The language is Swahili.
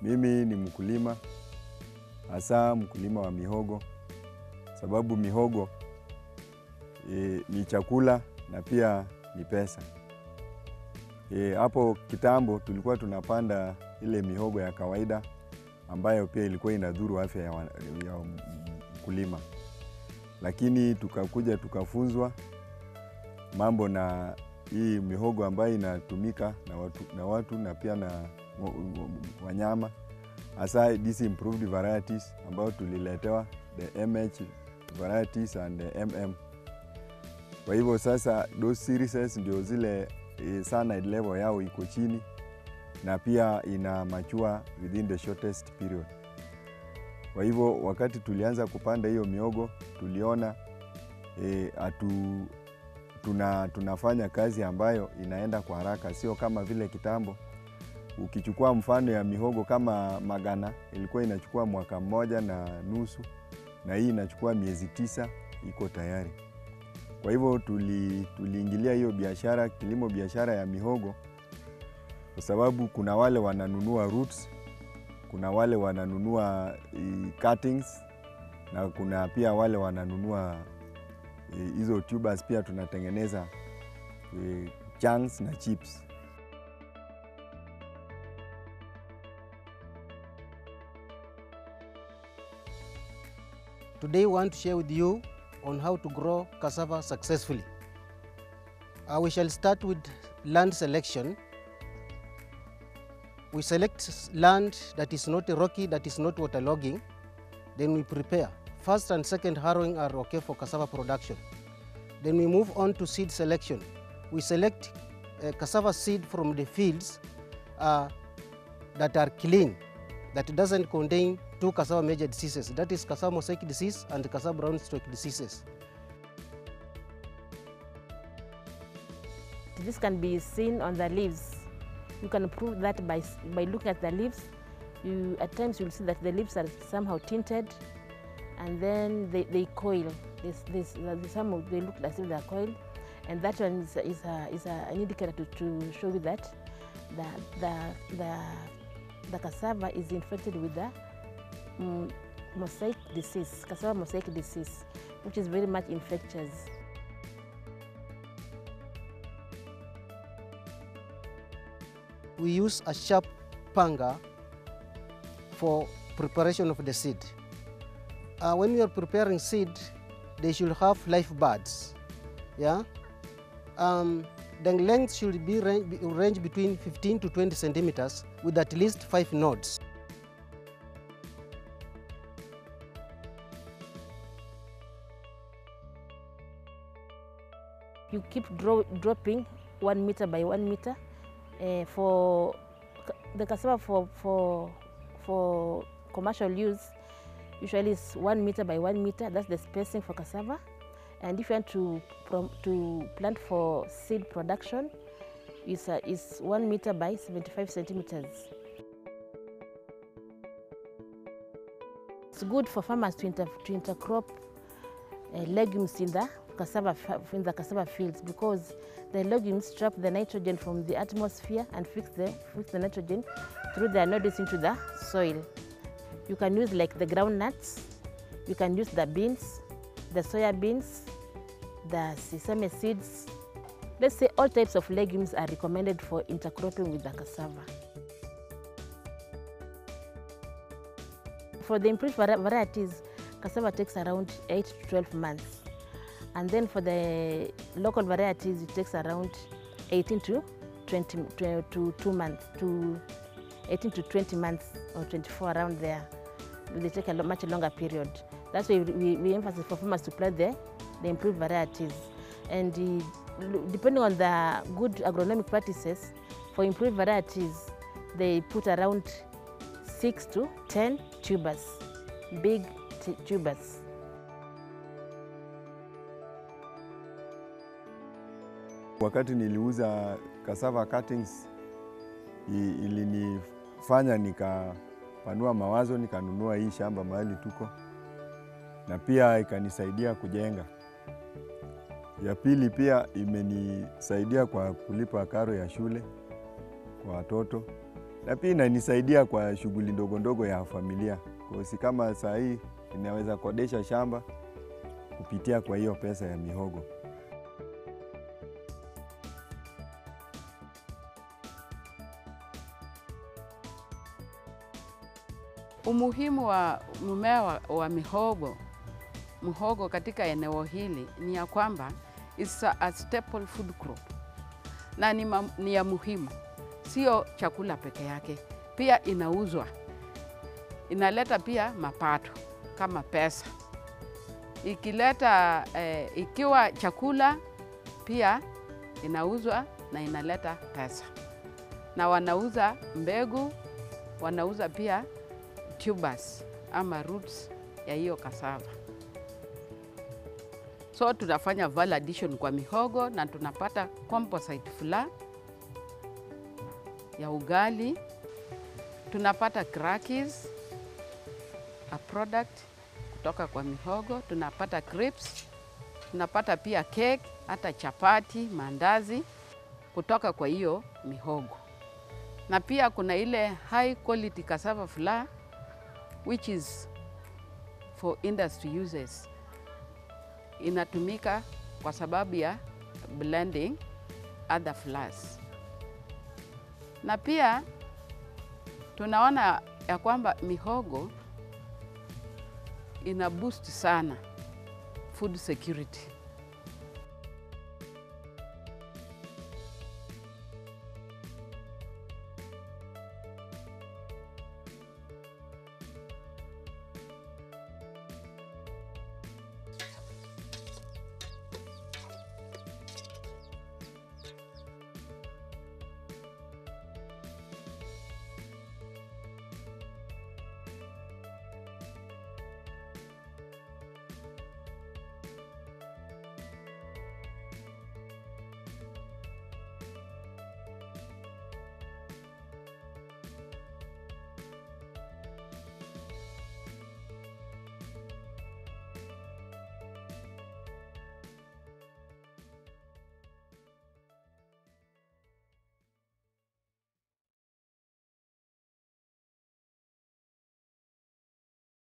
Mimi ni mkulima, hasa mkulima wa mihogo, sababu mihogo ni chakula na pia ni pesa. Hapo kitambo tulikuwa tunapanda ile mihogo ya kawaida ambayo pia ilikuwa inadhuru afya ya mkulima. Lakini tukakuja tukafunzwa mambo na hii mihogo ambayo inatumika na watu na pia na wanyama. Hasa these improved varieties ambayo tuliletewa, the MH varieties and the MM. Kwa hivyo sasa those series ndio zile sana level yao iko chini na pia ina mature within the shortest period. Kwa hivyo wakati tulianza kupanda hiyo mihogo tuliona tunafanya kazi ambayo inaenda kwa haraka, sio kama vile kitambo. Ukichukua mfano ya mihogo kama magana ilikuwa inachukua mwaka mmoja na nusu, na hii inachukua miezi 9 iko tayari. Kwa hivyo tuliingilia hiyo biashara, kilimo biashara ya mihogo, kwa sababu kuna wale wananunua roots, kuna wale wananunua cuttings, na kuna pia wale wananunua hizo tubers. Pia tunatengeneza chunks na chips. Today I want to share with you on how to grow cassava successfully. We shall start with land selection. We select land that is not rocky, that is not waterlogging. Then we prepare. First and second harrowing are okay for cassava production. Then we move on to seed selection. We select cassava seed from the fields that are clean, that doesn't contain 2 cassava major diseases, that is cassava mosaic disease and cassava brown streak diseases. This can be seen on the leaves. You can prove that by looking at the leaves. At times you'll see that the leaves are somehow tinted, and then they coil. Some they look as if they are coiled, and that one is an indicator to show you that the cassava is infected with the mosaic disease, cassava mosaic disease, which is very much infectious. We use a sharp panga for preparation of the seed. When we are preparing seed, they should have live buds. Yeah? The length should be range between 15 to 20 centimeters with at least 5 nodes. You keep dropping 1 meter by 1 meter. For the cassava for commercial use, usually it's 1 meter by 1 meter. That's the spacing for cassava. And if you want to plant for seed production, it's 1 meter by 75 centimeters. It's good for farmers to intercrop legumes in the cassava fields, because the legumes trap the nitrogen from the atmosphere and fix the nitrogen through their nodes into the soil. You can use like the groundnuts, you can use the beans, the soya beans, the sesame seeds. Let's say all types of legumes are recommended for intercropping with the cassava. For the improved varieties, cassava takes around 8 to 12 months. And then for the local varieties, it takes around 18 to 2 months, to 18 to 20 months or 24, around there. They take a much longer period. That's why we emphasize for farmers to plant the improved varieties. And depending on the good agronomic practices, for improved varieties, they put around 6 to 10 tubers, big tubers. Wakati niliuza cassava cuttings, ilinifanya nikapanua mawazo, nikanunua hii shamba mahali tuko, na pia ikanisaidia kujenga. Ya pili pia imenisaidia kwa kulipa karo ya shule kwa watoto, Na pia inanisaidia kwa shughuli ndogo ndogo ya familia. Kwa si kama saa hii inaweza kodesha shamba kupitia kwa hiyo pesa ya mihogo. Umuhimu wa mmea wa mihogo katika eneo hili ni ya kwamba it's a staple food crop. Na ni ya muhimu, sio chakula peke yake, pia inauzwa. Inaleta pia mapato kama pesa. Ikiwa chakula pia inauzwa na inaleta pesa. Na wanauza mbegu, wanauza pia tubers ama roots ya hiyo cassava. So tunafanya value addition kwa mihogo na tunapata composite flour ya ugali. Tunapata crackers, a product kutoka kwa mihogo. Tunapata crepes, tunapata pia cake, hata chapati, mandazi kutoka kwa hiyo mihogo. Na pia kuna ile high quality cassava flour which is for industry uses. Inatumika kwa sababu ya blending other flours. Na pia tunaona ya kwamba mihogo ina boost sana food security.